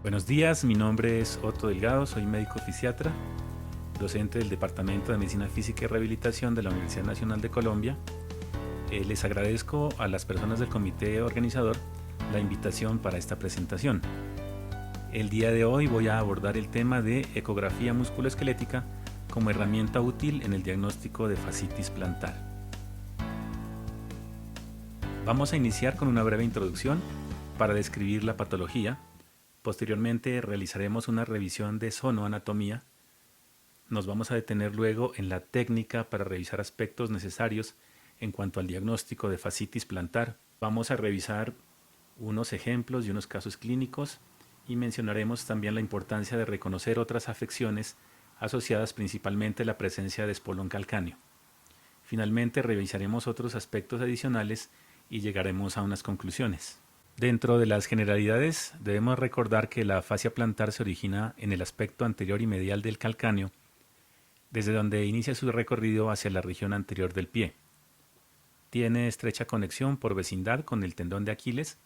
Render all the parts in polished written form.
Buenos días, mi nombre es Otto Delgado, soy médico fisiatra, docente del Departamento de Medicina Física y Rehabilitación de la Universidad Nacional de Colombia. Les agradezco a las personas del comité organizador la invitación para esta presentación. El día de hoy voy a abordar el tema de ecografía musculoesquelética como herramienta útil en el diagnóstico de fascitis plantar. Vamos a iniciar con una breve introducción para describir la patología. Posteriormente realizaremos una revisión de sonoanatomía. Nos vamos a detener luego en la técnica para revisar aspectos necesarios en cuanto al diagnóstico de fascitis plantar. Vamos a revisar unos ejemplos y unos casos clínicos y mencionaremos también la importancia de reconocer otras afecciones asociadas principalmente a la presencia de espolón calcáneo. Finalmente revisaremos otros aspectos adicionales y llegaremos a unas conclusiones. Dentro de las generalidades debemos recordar que la fascia plantar se origina en el aspecto anterior y medial del calcáneo, desde donde inicia su recorrido hacia la región anterior del pie. Tiene estrecha conexión por vecindad con el tendón de Aquiles,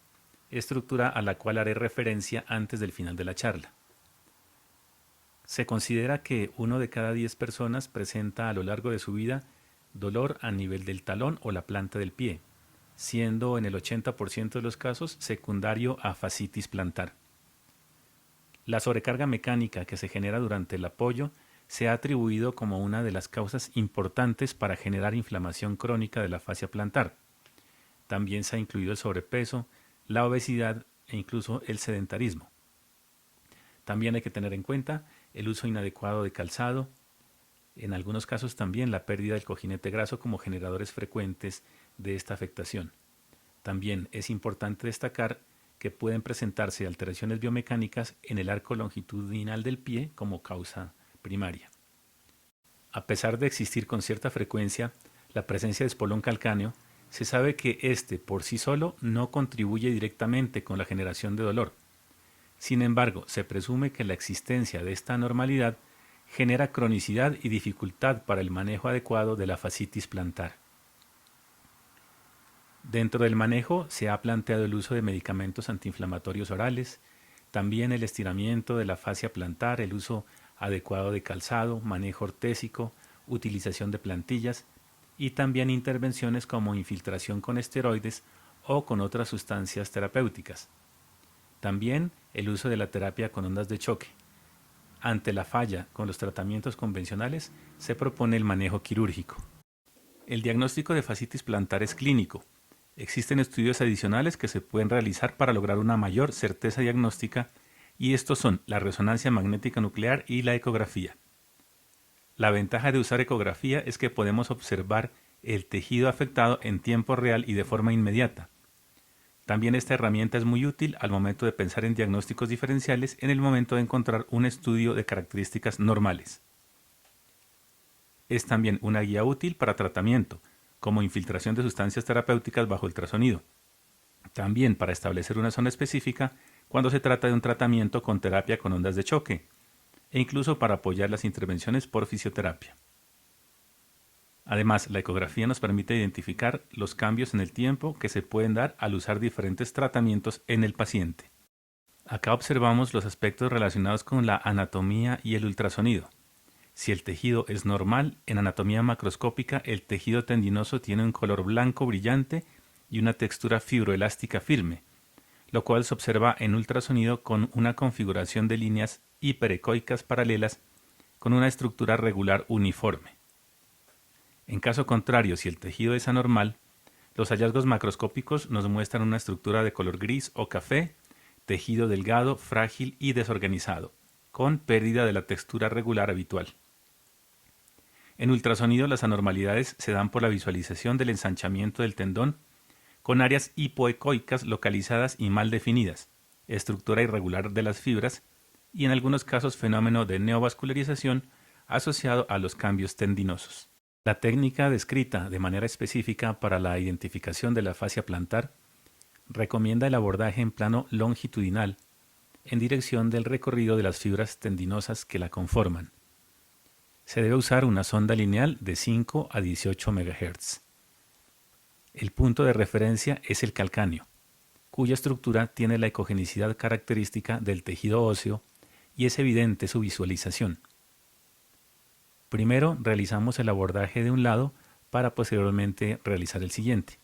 estructura a la cual haré referencia antes del final de la charla. Se considera que 1 de cada 10 personas presenta a lo largo de su vida dolor a nivel del talón o la planta del pie, siendo en el 80% de los casos secundario a fascitis plantar. La sobrecarga mecánica que se genera durante el apoyo se ha atribuido como una de las causas importantes para generar inflamación crónica de la fascia plantar. También se ha incluido el sobrepeso, la obesidad e incluso el sedentarismo. También hay que tener en cuenta el uso inadecuado de calzado, en algunos casos también la pérdida del cojinete graso como generadores frecuentes de esta afectación. También es importante destacar que pueden presentarse alteraciones biomecánicas en el arco longitudinal del pie como causa primaria. A pesar de existir con cierta frecuencia la presencia de espolón calcáneo, se sabe que este por sí solo no contribuye directamente con la generación de dolor. Sin embargo, se presume que la existencia de esta anormalidad genera cronicidad y dificultad para el manejo adecuado de la fascitis plantar. Dentro del manejo se ha planteado el uso de medicamentos antiinflamatorios orales, también el estiramiento de la fascia plantar, el uso adecuado de calzado, manejo ortésico, utilización de plantillas y también intervenciones como infiltración con esteroides o con otras sustancias terapéuticas. También el uso de la terapia con ondas de choque. Ante la falla con los tratamientos convencionales, se propone el manejo quirúrgico. El diagnóstico de fascitis plantar es clínico. Existen estudios adicionales que se pueden realizar para lograr una mayor certeza diagnóstica y estos son la resonancia magnética nuclear y la ecografía. La ventaja de usar ecografía es que podemos observar el tejido afectado en tiempo real y de forma inmediata. También esta herramienta es muy útil al momento de pensar en diagnósticos diferenciales en el momento de encontrar un estudio de características normales. Es también una guía útil para tratamiento, como infiltración de sustancias terapéuticas bajo ultrasonido. También para establecer una zona específica cuando se trata de un tratamiento con terapia con ondas de choque, e incluso para apoyar las intervenciones por fisioterapia. Además, la ecografía nos permite identificar los cambios en el tiempo que se pueden dar al usar diferentes tratamientos en el paciente. Acá observamos los aspectos relacionados con la anatomía y el ultrasonido. Si el tejido es normal, en anatomía macroscópica el tejido tendinoso tiene un color blanco brillante y una textura fibroelástica firme, lo cual se observa en ultrasonido con una configuración de líneas hiperecoicas paralelas con una estructura regular uniforme. En caso contrario, si el tejido es anormal, los hallazgos macroscópicos nos muestran una estructura de color gris o café, tejido delgado, frágil y desorganizado, con pérdida de la textura regular habitual. En ultrasonido las anormalidades se dan por la visualización del ensanchamiento del tendón con áreas hipoecoicas localizadas y mal definidas, estructura irregular de las fibras y en algunos casos fenómeno de neovascularización asociado a los cambios tendinosos. La técnica descrita de manera específica para la identificación de la fascia plantar recomienda el abordaje en plano longitudinal en dirección del recorrido de las fibras tendinosas que la conforman. Se debe usar una sonda lineal de 5 a 18 MHz. El punto de referencia es el calcáneo. cuya estructura tiene la ecogenicidad característica del tejido óseo y es evidente su visualización. Primero realizamos el abordaje de un lado para posteriormente realizar el siguiente.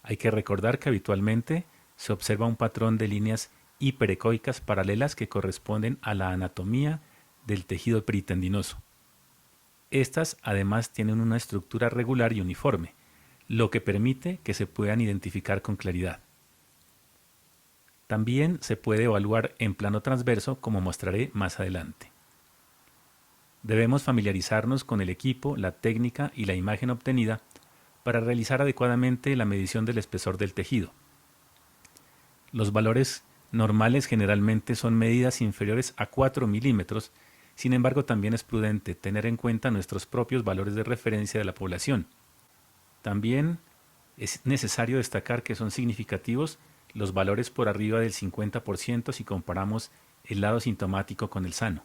Hay que recordar que habitualmente se observa un patrón de líneas hiperecoicas paralelas que corresponden a la anatomía del tejido peritendinoso. Estas además tienen una estructura regular y uniforme, lo que permite que se puedan identificar con claridad. También se puede evaluar en plano transverso, como mostraré más adelante. Debemos familiarizarnos con el equipo, la técnica y la imagen obtenida para realizar adecuadamente la medición del espesor del tejido. Los valores normales generalmente son medidas inferiores a 4 milímetros, sin embargo también es prudente tener en cuenta nuestros propios valores de referencia de la población. También es necesario destacar que son significativos los valores por arriba del 50% si comparamos el lado sintomático con el sano.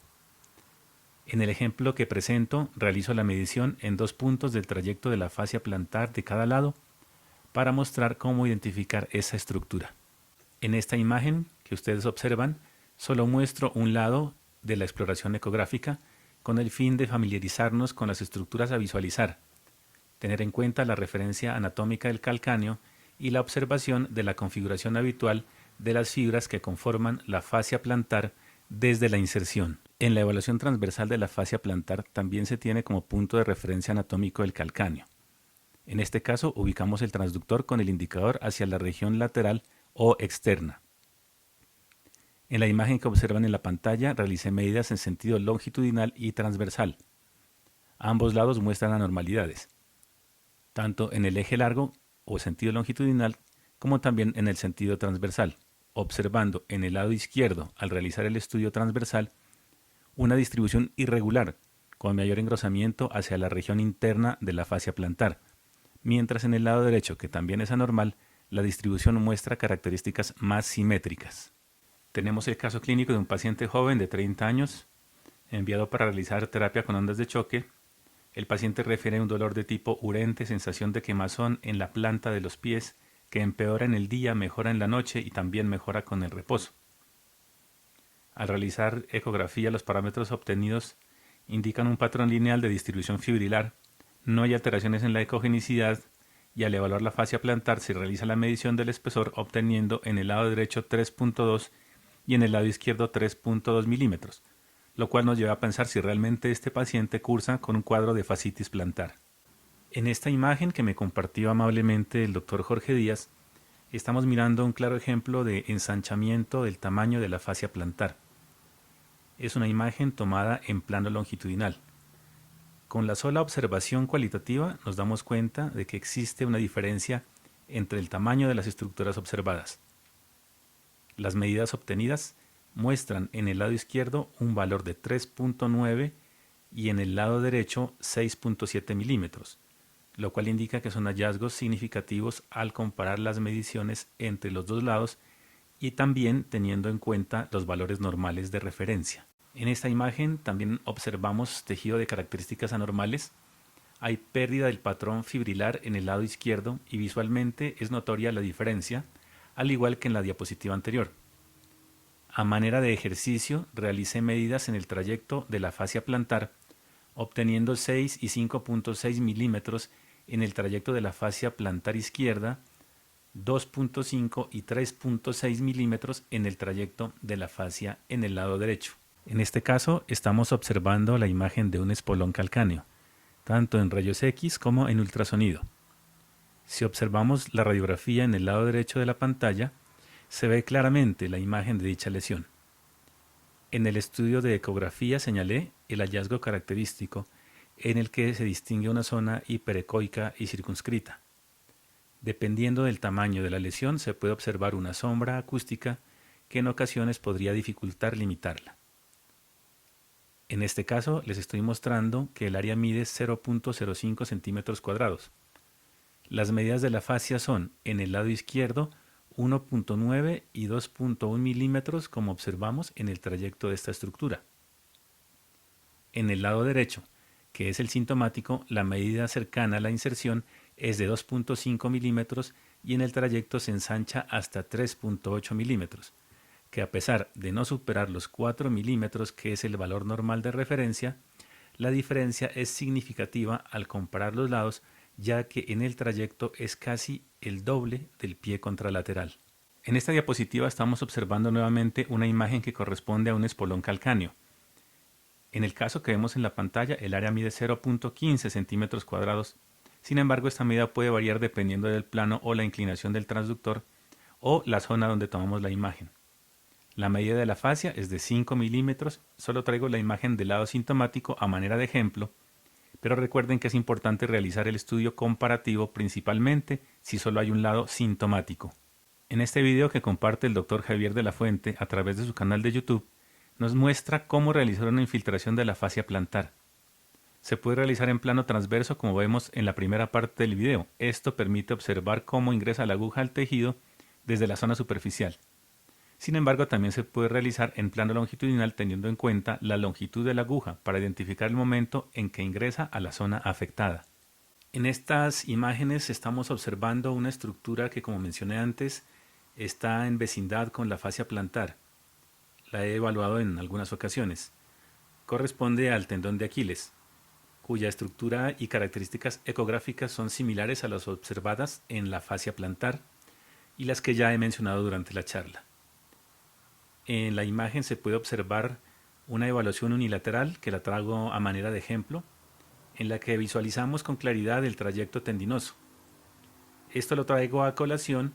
En el ejemplo que presento, realizo la medición en 2 puntos del trayecto de la fascia plantar de cada lado para mostrar cómo identificar esa estructura. En esta imagen que ustedes observan, solo muestro un lado de la exploración ecográfica con el fin de familiarizarnos con las estructuras a visualizar, tener en cuenta la referencia anatómica del calcáneo y la observación de la configuración habitual de las fibras que conforman la fascia plantar desde la inserción. En la evaluación transversal de la fascia plantar también se tiene como punto de referencia anatómico el calcáneo. En este caso ubicamos el transductor con el indicador hacia la región lateral o externa. En la imagen que observan en la pantalla realicé medidas en sentido longitudinal y transversal. Ambos lados muestran anormalidades, tanto en el eje largo o sentido longitudinal como también en el sentido transversal, observando en el lado izquierdo al realizar el estudio transversal una distribución irregular con mayor engrosamiento hacia la región interna de la fascia plantar, mientras en el lado derecho, que también es anormal, la distribución muestra características más simétricas. Tenemos el caso clínico de un paciente joven de 30 años, enviado para realizar terapia con ondas de choque. El paciente refiere un dolor de tipo urente, sensación de quemazón en la planta de los pies, que empeora en el día, mejora en la noche y también mejora con el reposo. Al realizar ecografía, los parámetros obtenidos indican un patrón lineal de distribución fibrilar, no hay alteraciones en la ecogenicidad y al evaluar la fascia plantar se realiza la medición del espesor obteniendo en el lado derecho 3.2 y en el lado izquierdo 3.2 milímetros, lo cual nos lleva a pensar si realmente este paciente cursa con un cuadro de fascitis plantar. En esta imagen que me compartió amablemente el doctor Jorge Díaz, estamos mirando un claro ejemplo de ensanchamiento del tamaño de la fascia plantar. Es una imagen tomada en plano longitudinal. Con la sola observación cualitativa nos damos cuenta de que existe una diferencia entre el tamaño de las estructuras observadas. Las medidas obtenidas muestran en el lado izquierdo un valor de 3.9 y en el lado derecho 6.7 milímetros, lo cual indica que son hallazgos significativos al comparar las mediciones entre los dos lados y también teniendo en cuenta los valores normales de referencia. En esta imagen también observamos tejido de características anormales. Hay pérdida del patrón fibrilar en el lado izquierdo y visualmente es notoria la diferencia, al igual que en la diapositiva anterior. A manera de ejercicio, realicé medidas en el trayecto de la fascia plantar, obteniendo 6 y 5.6 milímetros en el trayecto de la fascia plantar izquierda, 2.5 y 3.6 milímetros en el trayecto de la fascia en el lado derecho. En este caso, estamos observando la imagen de un espolón calcáneo, tanto en rayos X como en ultrasonido. Si observamos la radiografía en el lado derecho de la pantalla, se ve claramente la imagen de dicha lesión. En el estudio de ecografía señalé el hallazgo característico en el que se distingue una zona hiperecoica y circunscrita. Dependiendo del tamaño de la lesión, se puede observar una sombra acústica que en ocasiones podría dificultar limitarla. En este caso les estoy mostrando que el área mide 0.05 centímetros cuadrados. Las medidas de la fascia son en el lado izquierdo 1.9 y 2.1 milímetros como observamos en el trayecto de esta estructura. En el lado derecho, que es el sintomático, la medida cercana a la inserción es de 2.5 milímetros y en el trayecto se ensancha hasta 3.8 milímetros, que a pesar de no superar los 4 milímetros, que es el valor normal de referencia, la diferencia es significativa al comparar los lados, ya que en el trayecto es casi el doble del pie contralateral. En esta diapositiva estamos observando nuevamente una imagen que corresponde a un espolón calcáneo. En el caso que vemos en la pantalla, el área mide 0.15 centímetros cuadrados. Sin embargo, esta medida puede variar dependiendo del plano o la inclinación del transductor o la zona donde tomamos la imagen. La medida de la fascia es de 5 milímetros. Solo traigo la imagen del lado sintomático a manera de ejemplo, pero recuerden que es importante realizar el estudio comparativo principalmente si solo hay un lado sintomático. En este video que comparte el Dr. Javier de la Fuente a través de su canal de YouTube, nos muestra cómo realizar una infiltración de la fascia plantar. Se puede realizar en plano transverso como vemos en la primera parte del video. Esto permite observar cómo ingresa la aguja al tejido desde la zona superficial. Sin embargo, también se puede realizar en plano longitudinal teniendo en cuenta la longitud de la aguja para identificar el momento en que ingresa a la zona afectada. En estas imágenes estamos observando una estructura que, como mencioné antes, está en vecindad con la fascia plantar. La he evaluado en algunas ocasiones. Corresponde al tendón de Aquiles, cuya estructura y características ecográficas son similares a las observadas en la fascia plantar y las que ya he mencionado durante la charla. En la imagen se puede observar una evaluación unilateral, que la traigo a manera de ejemplo, en la que visualizamos con claridad el trayecto tendinoso. Esto lo traigo a colación,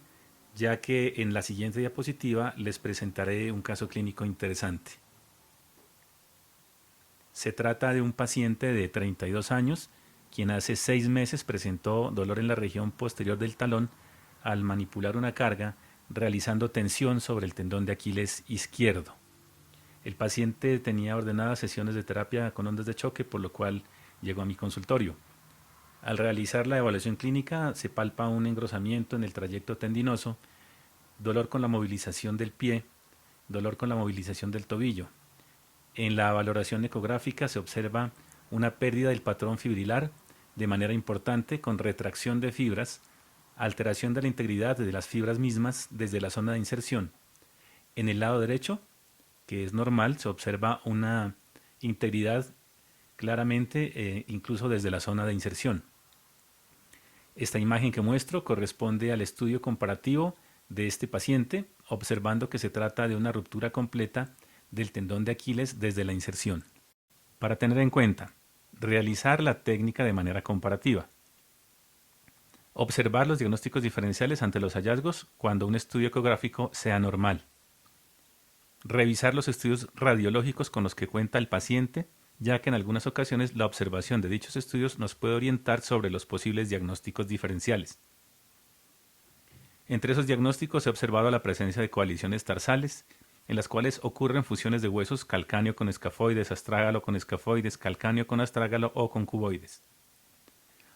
ya que en la siguiente diapositiva les presentaré un caso clínico interesante. Se trata de un paciente de 32 años, quien hace 6 meses presentó dolor en la región posterior del talón al manipular una carga, realizando tensión sobre el tendón de Aquiles izquierdo. El paciente tenía ordenadas sesiones de terapia con ondas de choque, por lo cual llegó a mi consultorio. Al realizar la evaluación clínica se palpa un engrosamiento en el trayecto tendinoso, dolor con la movilización del pie, dolor con la movilización del tobillo. En la valoración ecográfica se observa una pérdida del patrón fibrilar de manera importante, con retracción de fibras, alteración de la integridad de las fibras mismas desde la zona de inserción. En el lado derecho, que es normal, se observa una integridad claramente incluso desde la zona de inserción. Esta imagen que muestro corresponde al estudio comparativo de este paciente, observando que se trata de una ruptura completa del tendón de Aquiles desde la inserción. Para tener en cuenta, realizar la técnica de manera comparativa. Observar los diagnósticos diferenciales ante los hallazgos cuando un estudio ecográfico sea normal. Revisar los estudios radiológicos con los que cuenta el paciente, ya que en algunas ocasiones la observación de dichos estudios nos puede orientar sobre los posibles diagnósticos diferenciales. Entre esos diagnósticos he observado la presencia de coaliciones tarsales, en las cuales ocurren fusiones de huesos calcáneo con escafoides, astrágalo con escafoides, calcáneo con astrágalo o con cuboides.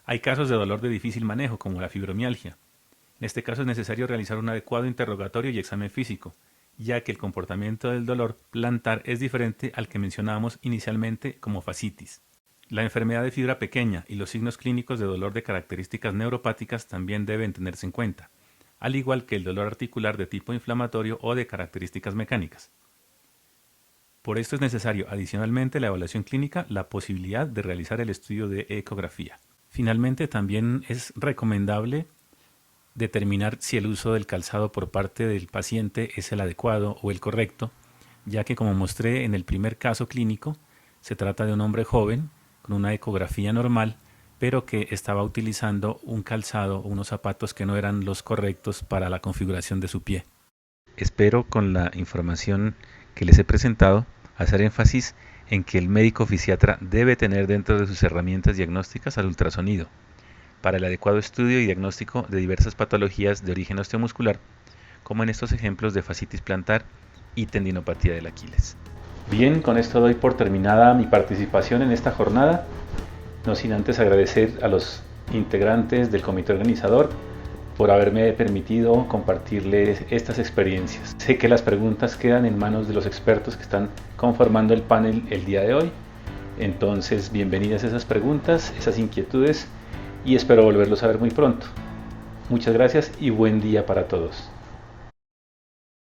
Hay casos de dolor de difícil manejo, como la fibromialgia. En este caso es necesario realizar un adecuado interrogatorio y examen físico, ya que el comportamiento del dolor plantar es diferente al que mencionábamos inicialmente como fascitis. La enfermedad de fibra pequeña y los signos clínicos de dolor de características neuropáticas también deben tenerse en cuenta, al igual que el dolor articular de tipo inflamatorio o de características mecánicas. Por esto es necesario, adicionalmente a la evaluación clínica, la posibilidad de realizar el estudio de ecografía. Finalmente, también es recomendable determinar si el uso del calzado por parte del paciente es el adecuado o el correcto, ya que, como mostré en el primer caso clínico, se trata de un hombre joven con una ecografía normal, pero que estaba utilizando un calzado o unos zapatos que no eran los correctos para la configuración de su pie. Espero con la información que les he presentado hacer énfasis en que el médico fisiatra debe tener dentro de sus herramientas diagnósticas al ultrasonido para el adecuado estudio y diagnóstico de diversas patologías de origen osteomuscular, como en estos ejemplos de fascitis plantar y tendinopatía del Aquiles. Bien, con esto doy por terminada mi participación en esta jornada, no sin antes agradecer a los integrantes del comité organizador por haberme permitido compartirles estas experiencias. Sé que las preguntas quedan en manos de los expertos que están conformando el panel el día de hoy, entonces bienvenidas esas preguntas, esas inquietudes, y espero volverlos a ver muy pronto. Muchas gracias y buen día para todos.